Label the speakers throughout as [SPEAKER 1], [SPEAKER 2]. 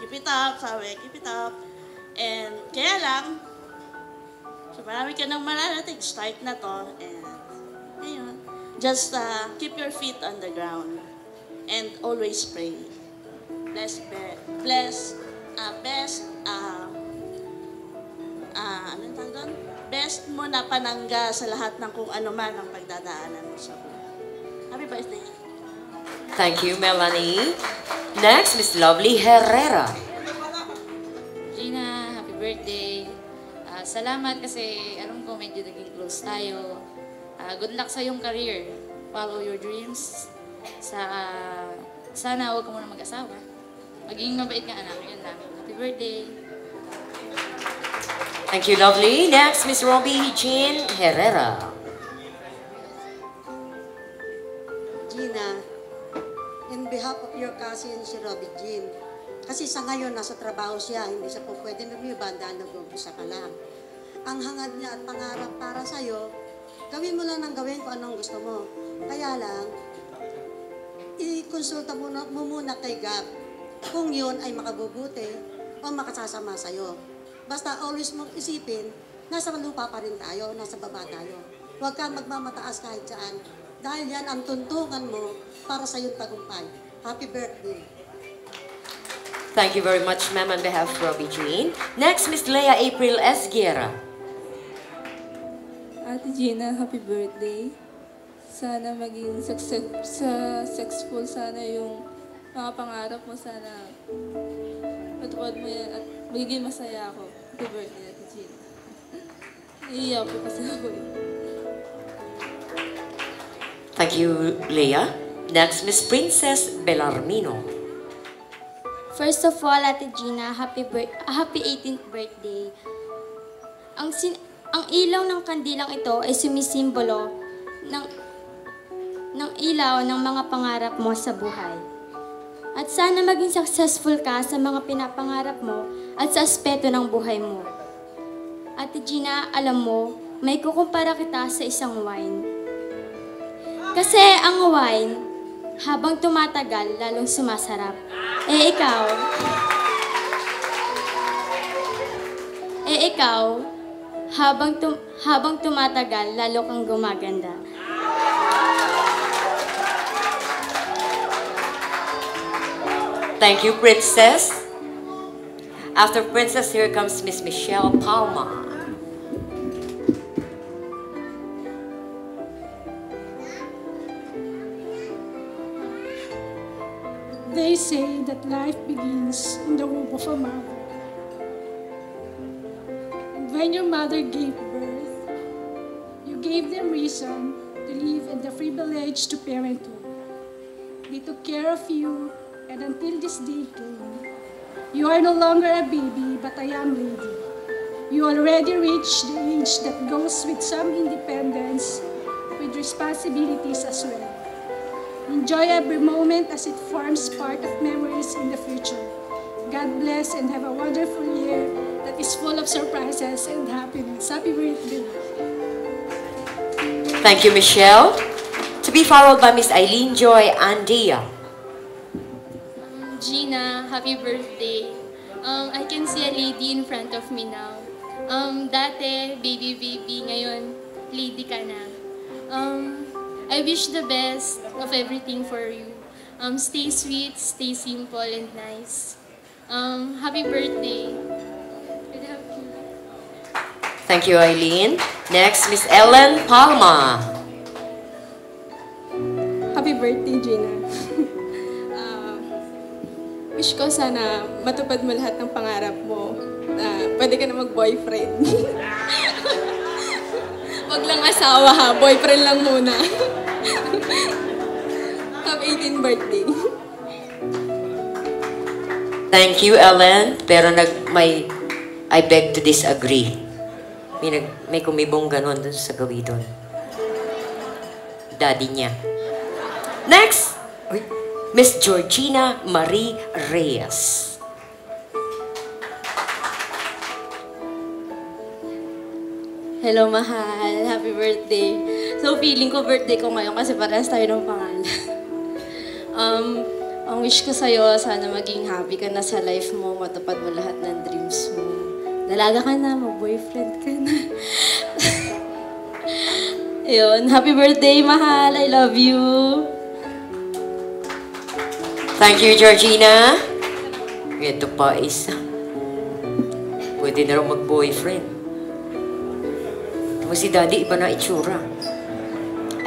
[SPEAKER 1] keep it up, sabi, keep it up. And kaya lang, so marami ka nang mararating, start na to, and ayun, just keep your feet on the ground and always pray. Bless, bless, ano tawag doon? Best mo na panangga sa lahat ng kung ano man ang pagdadaanan mo sa buhay. Happy birthday.
[SPEAKER 2] Thank you, Melanie. Next, Miss Lovely Herrera.
[SPEAKER 3] Gina, happy birthday. Salamat kasi alam ko medyo naging close tayo. Good luck sa iyong career. Follow your dreams. Sana huwag ka muna mag-asawa. Maging mabait ka anak. Yun lang. Happy birthday.
[SPEAKER 2] Thank you, Lovely. Next, Miss Robbie Jean Herrera.
[SPEAKER 4] Gina, in behalf of your cousin, si Robbie Jean, kasi sa ngayon, nasa trabaho siya, hindi siya po pwede lumiband dahil nag-umpisa ka lang. Ang hangad niya at pangarap para sa'yo, gawin mo lang ng gawin kung anong gusto mo. Kaya lang, i-consulta mo muna kay Gab kung yun ay makabubuti o makasasama sa'yo. Basta always mong isipin, nasa lupa pa rin tayo, nasa baba tayo. Huwag kang magmamataas kahit saan. Dahil yan ang tuntungan mo para sa iyong tagumpay. Happy birthday.
[SPEAKER 2] Thank you very much, ma'am, on behalf of Robbie Jean. Next, Miss Leah April Esguera.
[SPEAKER 5] Ate Gina, happy birthday. Sana maging successful sana yung mga pangarap mo. Sana matupad mo yan at magiging masaya ako. Happy birthday, Ate Gina. Naiiyak po kasi ako eh.
[SPEAKER 2] Thank you, Leah. Next, Miss Princess Bellarmino.
[SPEAKER 6] First of all, Ate Gina, happy 18th birthday. Ang ilaw ng kandilang ito ay sumisimbolo ng ilaw ng mga pangarap mo sa buhay. At sana maging successful ka sa mga pinapangarap mo at sa aspeto ng buhay mo. Ate Gina, alam mo, may kukumpara kita sa isang wine. Kasi ang wine, habang tumatagal, lalong sumasarap. Ikaw, habang tumatagal, lalo kang gumaganda.
[SPEAKER 2] Thank you, Princess. After Princess, here comes Miss Michelle Palma.
[SPEAKER 7] They say that life begins in the womb of a mother. And when your mother gave birth, you gave them reason to live and the privilege to parenthood. They took care of you, and until this day came, you are no longer a baby, but a young lady. You already reached the age that goes with some independence, with responsibilities as well. Enjoy every moment as it forms part of memories in the future. God bless and have a wonderful year that is full of surprises and happiness. Happy birthday.
[SPEAKER 2] Thank you, Michelle. To be followed by Miss Eileen Joy Andia.
[SPEAKER 8] Gina, happy birthday. I can see a lady in front of me now. Dati, baby, ngayon, lady ka na. I wish the best of everything for you. Stay sweet, stay simple and nice. Happy birthday.
[SPEAKER 2] Thank you, Eileen. Next, Miss Ellen Palma.
[SPEAKER 5] Happy birthday, Gina. Wish ko sana matupad mo lahat ng pangarap mo. Pwede ka na mag-boyfriend. Wag lang asawa ha, boyfriend lang muna. Happy 18th birthday.
[SPEAKER 2] Thank you, Ellen. Pero I beg to disagree. May kumibong ganon dun sa gawi dun. Daddy niya. Next! Miss Georgina Marie Reyes.
[SPEAKER 9] Hello, mahal. Happy birthday. So, feeling ko birthday ko ngayon kasi parehas tayo ng pangalan. Ang wish ko sa'yo, sana maging happy ka na sa life mo, matupad mo lahat ng dreams mo. Dalaga ka na, mag-boyfriend ka na. Ayun, happy birthday, mahal. I love you.
[SPEAKER 2] Thank you, Georgina. Ito pa isa. Pwede na rin mag-boyfriend. Ito si Daddy, iba na itsura.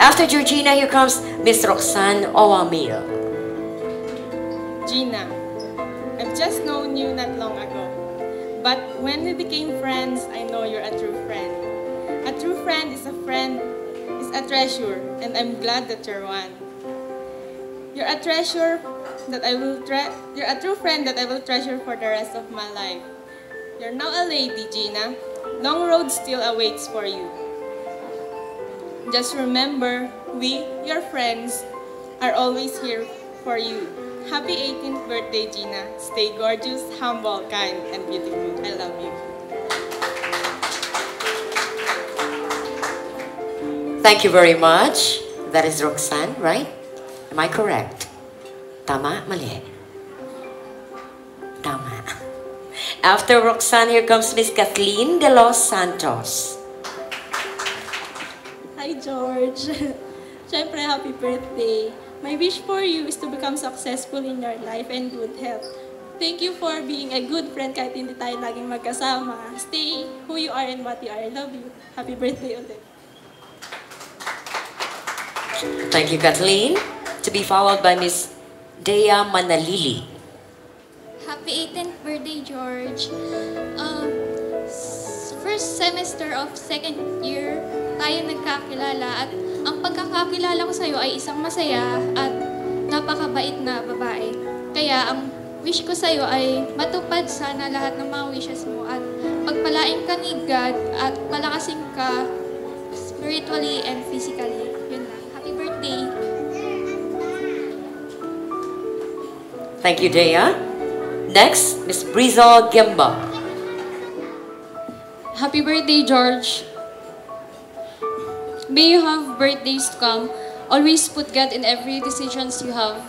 [SPEAKER 2] After Georgina, here comes Miss Roxanne Owamil.
[SPEAKER 10] Gina, I've just known you not long ago. But when we became friends, I know you're a true friend. A true friend, is a treasure, and I'm glad that you're one. You're a treasure that you're a true friend that I will treasure for the rest of my life. You're now a lady, Gina. Long road still awaits for you. Just remember, we, your friends, are always here for you. Happy 18th birthday, Gina. Stay gorgeous, humble, kind, and beautiful. I love you.
[SPEAKER 2] Thank you very much. That is Roxanne, right? Am I correct? Tama? Mali? Tama. After Roxanne, here comes Miss Kathleen de los Santos.
[SPEAKER 11] Hi, George. Siyempre, happy birthday. My wish for you is to become successful in your life and good health. Thank you for being a good friend kahit hindi tayo laging magkasama. Stay who you are and what you are. I love you. Happy birthday ulit.
[SPEAKER 2] Thank you, Kathleen. To be followed by Miss Dea Manalili.
[SPEAKER 8] Happy 18th birthday, George. First semester of second year, tayo nagkakilala at ang pagkakakilala ko sa'yo ay isang masaya at napakabait na babae. Kaya ang wish ko sa'yo ay matupad sana lahat ng mga wishes mo at pagpalain ka ni God at palakasin ka spiritually and physically. Yun lang. Happy birthday!
[SPEAKER 2] Thank you, Dea. Next, Miss Brizal Gemba.
[SPEAKER 3] Happy birthday, George. May you have birthdays to come. Always put God in every decisions you have.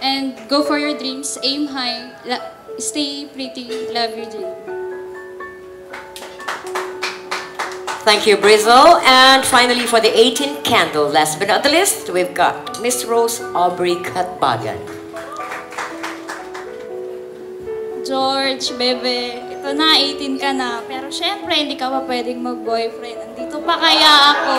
[SPEAKER 3] And go for your dreams. Aim high. Stay pretty. Love your dream.
[SPEAKER 2] Thank you, Brizal. And finally, for the 18th candle, last but not the least, we've got Miss Rose Aubrey Katbagan.
[SPEAKER 5] George, bebe, ito na, 18 ka na. Pero syempre, hindi ka pa pwedeng mag-boyfriend. Andito pa kaya ako.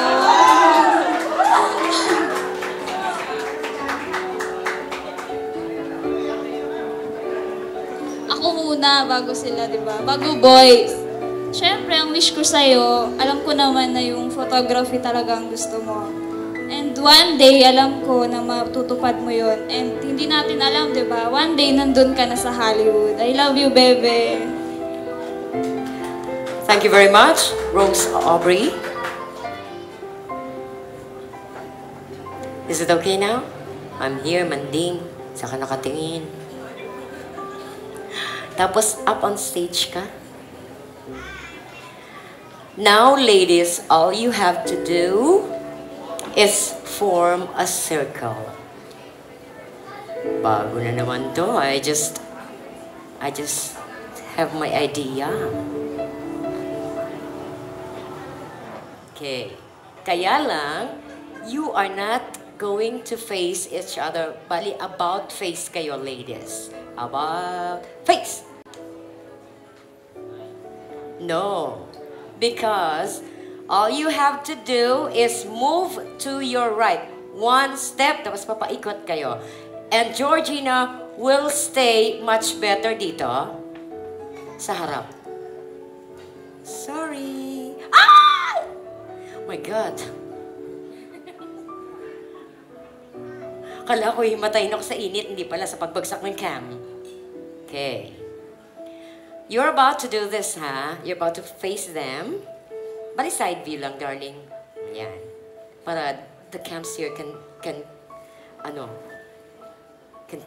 [SPEAKER 5] Ako muna, bago sila, di ba? Bago boys. Syempre, ang wish ko sa'yo, alam ko naman na yung photography talaga ang gusto mo. And one day, alam ko na matutupad mo yon. And hindi natin alam, di ba? One day, nandun ka na sa Hollywood. I love you, bebe.
[SPEAKER 2] Thank you very much, Rose Aubrey. Is it okay now? I'm here, manding. Saka nakatingin. Tapos, up on stage ka. Now, ladies, all you have to do is form a circle. Bago na naman to. I just have my idea. Okay. Kaya lang, you are not going to face each other. Bali, about face kayo, ladies. About face. No. Because all you have to do is move to your right. One step, tapos papaikot kayo. And Georgina will stay much better dito sa harap. Sorry. Ah! Oh my God. Kala ko himatayin ako sa init, hindi pala sa pagbagsak ng cam. Okay. You're about to do this, ha? You're about to face them. Bali side view lang, darling. Yan. Para the cams here can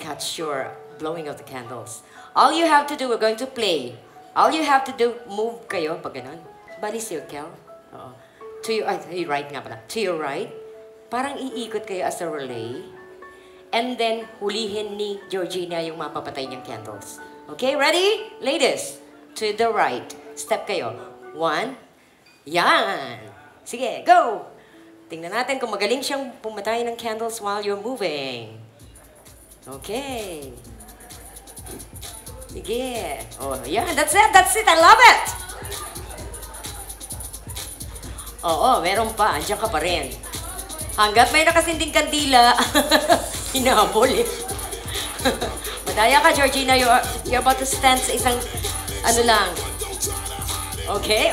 [SPEAKER 2] catch your blowing of the candles. All you have to do, we're going to play. All you have to do, move kayo, pag ganun. Bali circle. Oo. To your right nga pala. To your right. Parang iikot kayo as a relay. And then, hulihin ni Georgina yung mapapatay niyang candles. Okay, ready? Ladies, to the right. Step kayo. 1. Yan. Sige, go! Tingnan natin kung magaling siyang pumatay ng candles while you're moving. Okay. Sige. Oh, yeah, that's it, I love it! Oo, meron pa. Andiyan ka pa rin. Hanggat may nakasinding kandila, hinahabol eh. Madaya ka, Georgina. You're about to stand sa isang, ano lang. Okay,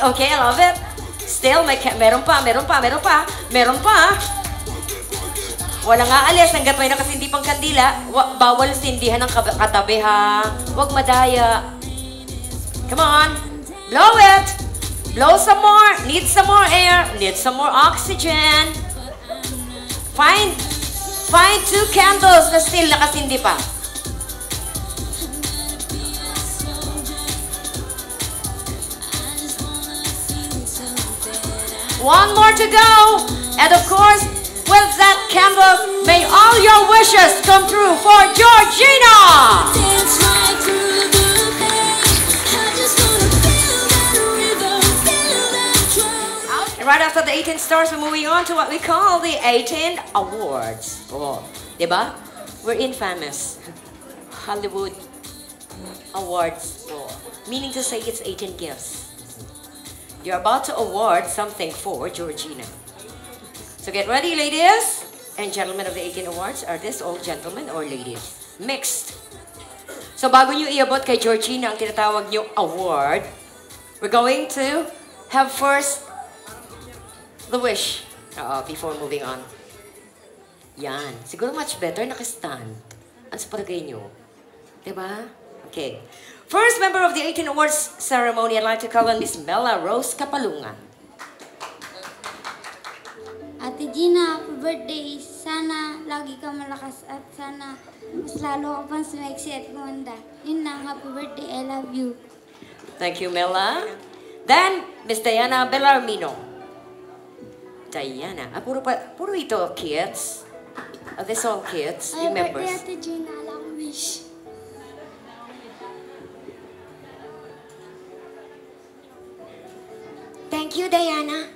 [SPEAKER 2] I love it. Still, meron pa. Walang aalis hanggat may nakasindi pang kandila. Bawal sindihan ng katabi ha. Huwag madaya. Come on. Blow it. Blow some more. Need some more air. Need some more oxygen. Find 2 candles na still nakasindi pa. One more to go. And of course, with that candle, may all your wishes come true for Georgina. Right after the 18 stars, we're moving on to what we call the 18 awards. Oh, diba? We're infamous. Hollywood awards. Oh, meaning to say it's 18 gifts. You're about to award something for Georgina. So get ready, ladies and gentlemen of the 18 awards. Are this all gentlemen or ladies? Mixed. So bago nyo iabot kay Georgina ang tinatawag nyo award, we're going to have first the wish. Before moving on. Yan. Siguro much better nakastand. Ano sa palagay nyo? Diba? Okay. First member of the 18 Awards ceremony, I'd like to call on Miss Mela Rose Kapalungan.
[SPEAKER 6] Ate Gina, happy birthday. Sana lagi ka malakas at sana mas lalo ka pang sumeksi at gumanda. Yun lang, happy birthday. I love you.
[SPEAKER 2] Thank you, Mela. Then, Miss Diana Bellarmino. Diana. Puro ito kids. Are this all kids? Yung members?
[SPEAKER 6] Happy birthday, Ate Gina. Alam ko wish.
[SPEAKER 2] Thank you, Diana.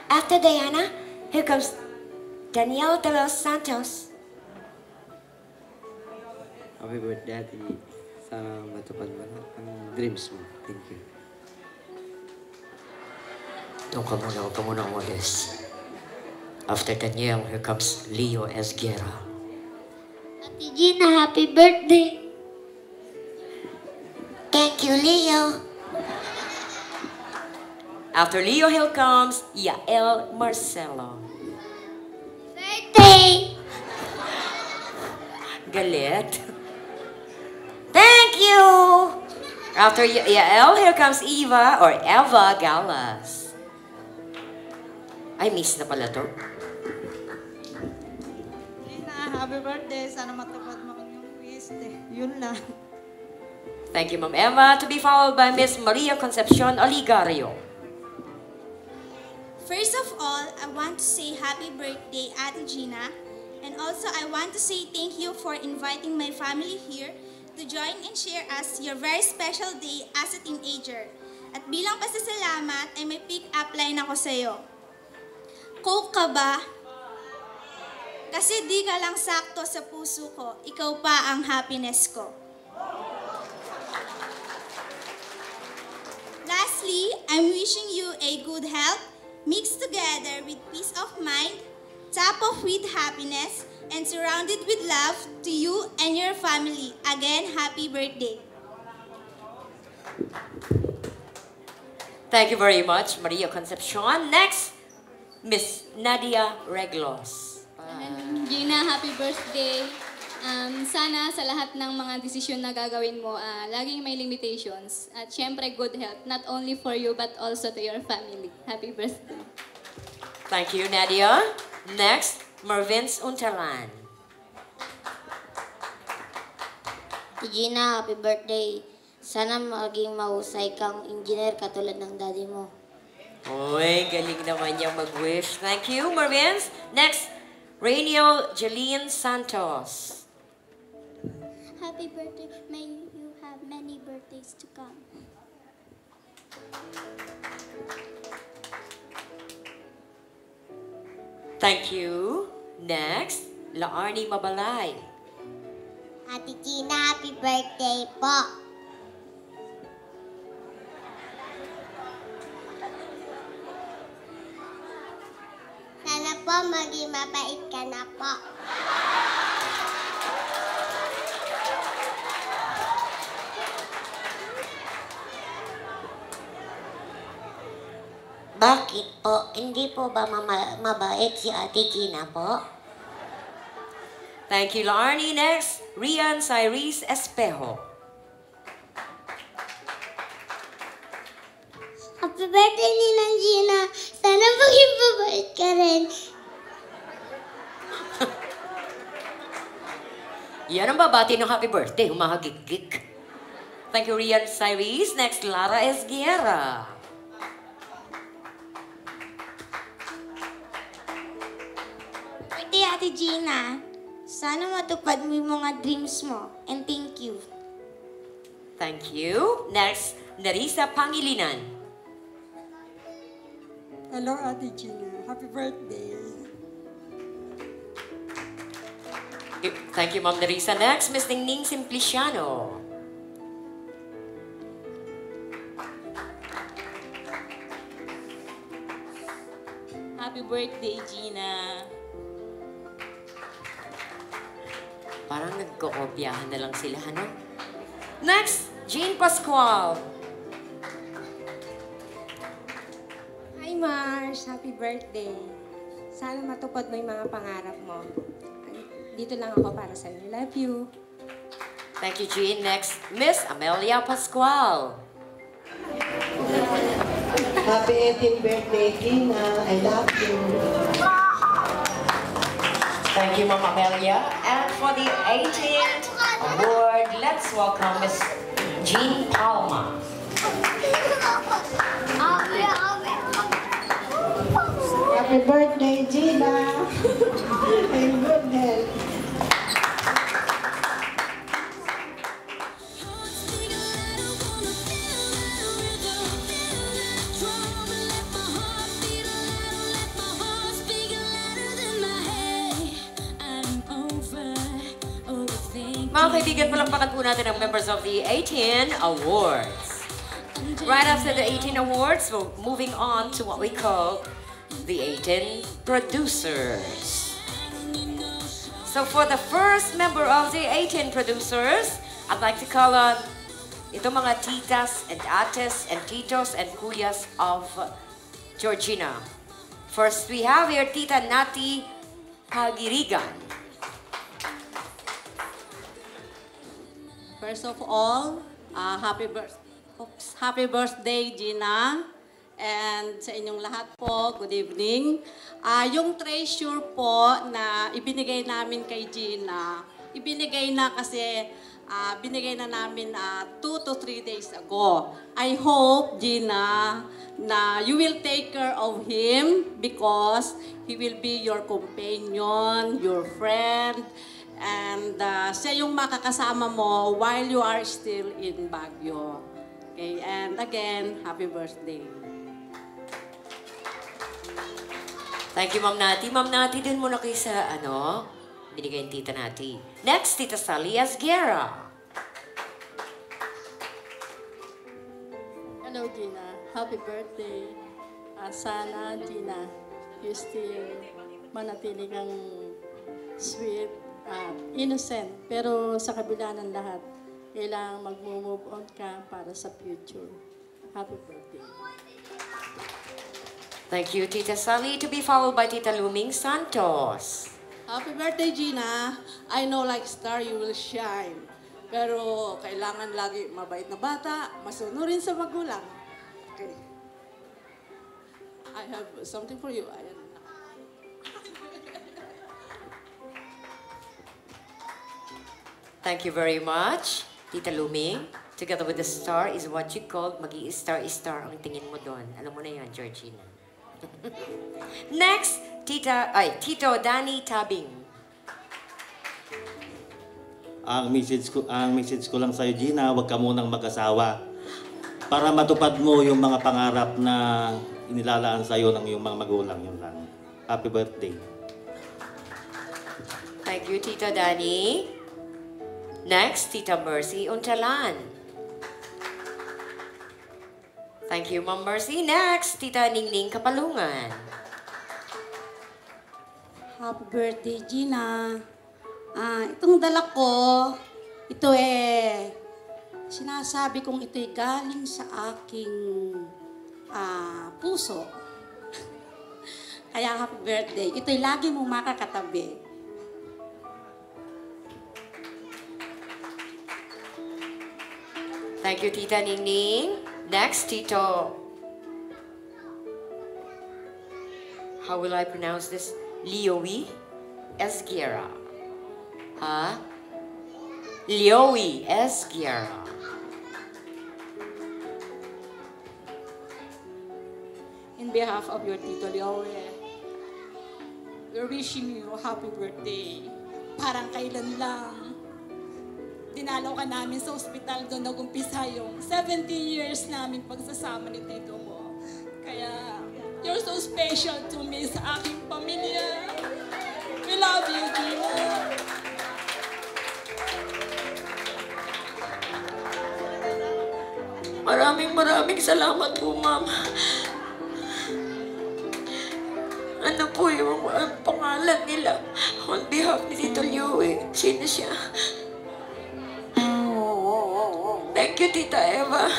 [SPEAKER 2] After Diana, here comes Danielle de los Santos.
[SPEAKER 12] Happy birthday, Ate. Sana matupad mo ang dreams mo. Thank you.
[SPEAKER 2] Doon ka muna, huwag ka muna umalis. After Danielle, here comes Leo Esguerra.
[SPEAKER 6] Ate Gina, happy birthday.
[SPEAKER 2] Thank you, Leo. After Leo, here comes Yael Marcelo.
[SPEAKER 6] Birthday!
[SPEAKER 2] Galit. Thank you! After Yael, here comes Eva or Eva Galas. Ay, miss na pala to.
[SPEAKER 13] Gina, happy birthday. Sana matupad mo ang iyong wish. Yun lang.
[SPEAKER 2] Thank you, Ma'am Eva. To be followed by Miss Maria Concepcion Oligario.
[SPEAKER 14] First of all, I want to say happy birthday, Ate Gina. And also, I want to say thank you for inviting my family here to join and share us your very special day as a teenager. At bilang pasasalamat ay may pick-up line ako sa'yo. Coke ka ba? Kasi di ka lang sakto sa puso ko. Ikaw pa ang happiness ko. Lastly, I'm wishing you a good health mixed together with peace of mind, top off with happiness, and surrounded with love to you and your family. Again, happy birthday.
[SPEAKER 2] Thank you very much, Maria Concepcion. Next, Miss Nadia Reglos.
[SPEAKER 11] Gina, happy birthday. Sana sa lahat ng mga desisyon na gagawin mo, laging may limitations. At syempre, good health. Not only for you, but also to your family. Happy birthday.
[SPEAKER 2] Thank you, Nadia. Next, Mervins Untalan.
[SPEAKER 6] Gina, happy birthday. Sana maging mahusay kang engineer katulad ng daddy mo.
[SPEAKER 2] Uy, galing naman niyang mag-wish. Thank you, Mervins. Next, Rainiel Jeline Santos.
[SPEAKER 15] Happy birthday. May you have many birthdays to come.
[SPEAKER 2] Thank you. Next, Laarni Mabalay.
[SPEAKER 15] Ate Gina, happy birthday po. Sana po maging mabait ka na po.
[SPEAKER 16] Bakit po? Hindi po ba mabait si Ate Gina po?
[SPEAKER 2] Thank you, Laarni. Next, Rian Cyrese Espejo.
[SPEAKER 15] Happy birthday, Ninang Gina. Sana maging mabait ka rin.
[SPEAKER 2] Yan ang babati ng happy birthday, humahagik-gik. Thank you, Rian Cyrese. Next, Lara Esguerra.
[SPEAKER 15] Birthday, Ate Gina. Sana matupad mo yung mga dreams mo. And thank you.
[SPEAKER 2] Thank you. Next, Narisa Pangilinan.
[SPEAKER 4] Hello, Ate Gina. Happy birthday.
[SPEAKER 2] Thank you, Ma'am Narisa. Next, Miss Ningning Simpliciano.
[SPEAKER 17] Happy birthday, Gina.
[SPEAKER 2] Parang nagkokopyahan na lang sila, ano? Next, Jean Pascual.
[SPEAKER 18] Hi, Mars. Happy birthday. Sana matupad mo yung mga pangarap mo. Dito lang ako para sa'yo. Love you.
[SPEAKER 2] Thank you, Jean. Next, Miss Amelia Pascual.
[SPEAKER 19] Happy 18th birthday, Gina. I love you.
[SPEAKER 2] Thank you, Ma'am Amelia. And for the 18th award, let's welcome Miss Jean Palma.
[SPEAKER 19] Happy birthday, Gina. In good health.
[SPEAKER 2] Mga kaibigan, palakpakan po natin ang members of the 18 Awards. Right after the 18 Awards, we're moving on to what we call the 18 Producers. So for the first member of the 18 Producers, I'd like to call on itong mga titas and ates and titos and kuyas of Georgina. First, we have here Tita Nati Pagirigan.
[SPEAKER 20] First of all, happy birthday, Gina. And sa inyong lahat po, good evening. Yung treasure po na ibinigay namin kay Gina, ibinigay na kasi binigay na namin 2 to 3 days ago. I hope, Gina, na you will take care of him because he will be your companion, your friend, and siya yung makakasama mo while you are still in Baguio. Okay, and again, happy birthday.
[SPEAKER 2] Thank you, Ma'am Nati. Ma'am Nati, din muna kayo sa, binigay yung Tita Nati. Next, Tita Sally Asguera.
[SPEAKER 21] Hello, Gina. Happy birthday. Sana, Gina, you still manatili kang sweet at innocent. Pero sa kabila ng lahat, kailangan mag-move on ka para sa future. Happy birthday.
[SPEAKER 2] Thank you, Tita Sally. To be followed by Tita Luming Santos.
[SPEAKER 20] Happy birthday, Gina. I know like star you will shine. Pero kailangan lagi mabait na bata, masunurin sa magulang. Okay. I have something for you. Ayan.
[SPEAKER 2] Thank you very much, Tita Luming. Together with the star is what you called mag-i-star-star ang tingin mo doon. Alam mo na yan, Georgina. Next, Tito Danny Tabing.
[SPEAKER 1] Ang message ko lang sa'yo, Gina, huwag ka munang mag-asawa. Para matupad mo yung mga pangarap na inilalaan sa'yo ng iyong mga magulang. Yun lang. Happy birthday.
[SPEAKER 2] Thank you, Tito Danny. Next, Tita Mercy Untalan. Thank you, Ma'am Mercy. Next, Tita Ningning Kapalungan.
[SPEAKER 20] Happy birthday, Gina. Itong dala ko, ito sinasabi kong ito'y galing sa aking puso. Kaya happy birthday. Ito'y lagi mong makakatabi.
[SPEAKER 2] Thank you, Tita Ningning. Next, Tito. How will I pronounce this? Leowi Esguerra. Leowi Esguerra.
[SPEAKER 10] In behalf of your Tito Leowi, we're wishing you a happy birthday. Parang kailan lang. Dinalaw ka namin sa ospital, doon nag-umpisa yung 70 years namin pagsasama ni Tito mo. Kaya, you're so special to me sa aking pamilya. We love you, Gina.
[SPEAKER 2] Maraming salamat po, Ma'am. Ano po yung pangalan nila on behalf ni Tito Leowi? Sino siya? Thank you, Tita Eva.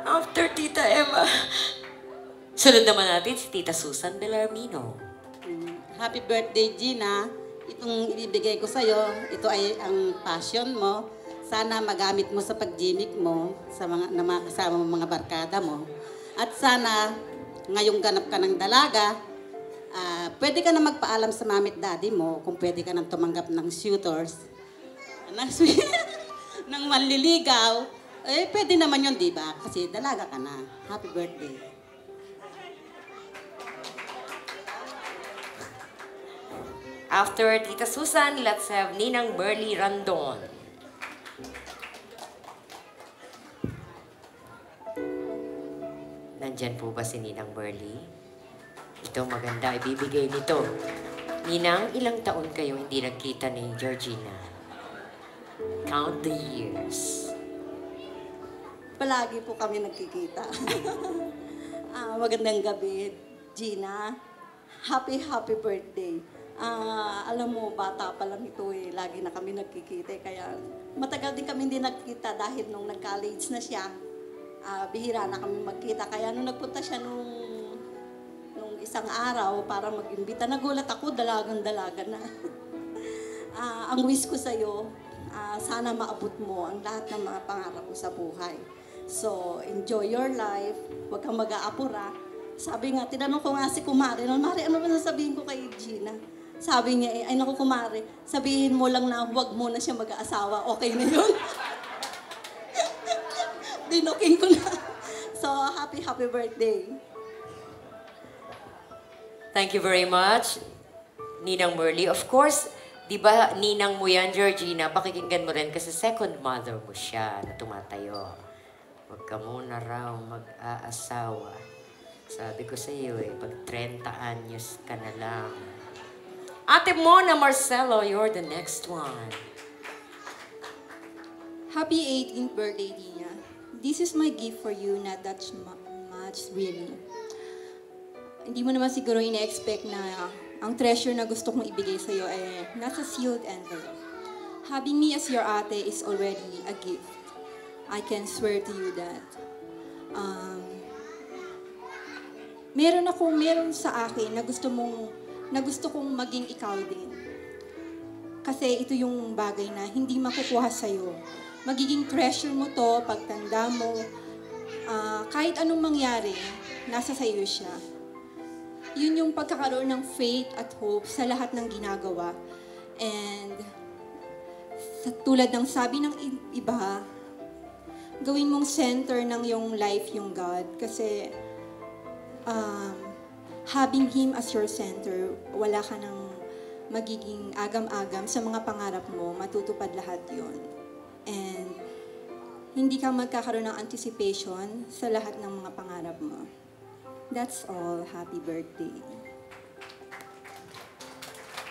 [SPEAKER 2] After Tita Eva, sunod naman natin si Tita Susan Bellarmino.
[SPEAKER 20] Happy birthday, Gina. Itong ibibigay ko sa'yo, ito ay ang passion mo. Sana magamit mo sa pag-gimmick mo, sa mga kasama mo, mga barkada mo. At sana, ngayong ganap ka ng dalaga, pwede ka na magpaalam sa mami at daddy mo kung pwede ka nang tumanggap ng suitors, ng manliligaw. Pwede naman yun, di ba? Kasi dalaga ka na. Happy birthday.
[SPEAKER 2] After Tita Susan, let's have Ninang Burley Randon. Nandyan po ba si Ninang Burley? Ito maganda, ibibigay nito. Ninang, ilang taon kayo hindi nagkita ni Georgina? Count the years.
[SPEAKER 20] Palagi po kami nagkikita. Magandang gabi, Gina. Happy birthday. Alam mo, bata pa lang ito lagi na kami nagkikita. Kaya matagal din kami hindi nagkita dahil nung nag-college na siya, bihira na kami magkita. Kaya nung nagpunta siya nung isang araw para mag-imbita, nagulat ako, dalagang-dalaga na. Ang wish ko sa'yo, sana maabot mo ang lahat ng mga pangarap mo sa buhay. So, enjoy your life. Huwag kang mag-aapura. Sabi nga, tinanong ko nga si Kumari, Mari, ano ba nasabihin ko kay Gina? Sabi niya, ay naku Kumari, sabihin mo lang na huwag mo na siya mag-aasawa. Okay na yun. Dinoking ko na. So, happy birthday.
[SPEAKER 2] Thank you very much, Ninang Merly. Of course, di ba ninang mo yan, Georgina, pakikinggan mo rin kasi second mother mo siya na tumatayo. Huwag ka muna raw mag-aasawa. Sabi ko sa iyo pag 30 anyos ka na lang. Ate Mona Marcelo, you're the next one.
[SPEAKER 22] Happy 18th birthday, Dina. This is my gift for you, not that much, really. Hindi mo naman siguro ina-expect na ang treasure na gusto kong ibigay sa'yo ay nasa sealed envelope. Having me as your ate is already a gift. I can swear to you that. Meron sa akin na gusto kong maging ikaw din. Kasi ito yung bagay na hindi makukuha sa'yo. Magiging treasure mo to, pagtanda mo, kahit anong mangyari, nasa sa'yo siya. Yun yung pagkakaroon ng faith at hope sa lahat ng ginagawa. And tulad ng sabi ng iba, gawin mong center ng yung life yung God. Kasi having him as your center, wala ka nang magiging agam-agam sa mga pangarap mo, matutupad lahat yun. And hindi ka magkakaroon ng anticipation sa lahat ng mga pangarap mo. That's all. Happy birthday.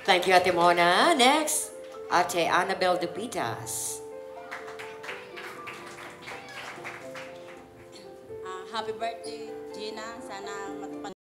[SPEAKER 2] Thank you, Ate Mona. Next, Ate Annabel Dupitas.
[SPEAKER 17] Happy birthday, Gina. Sana matupad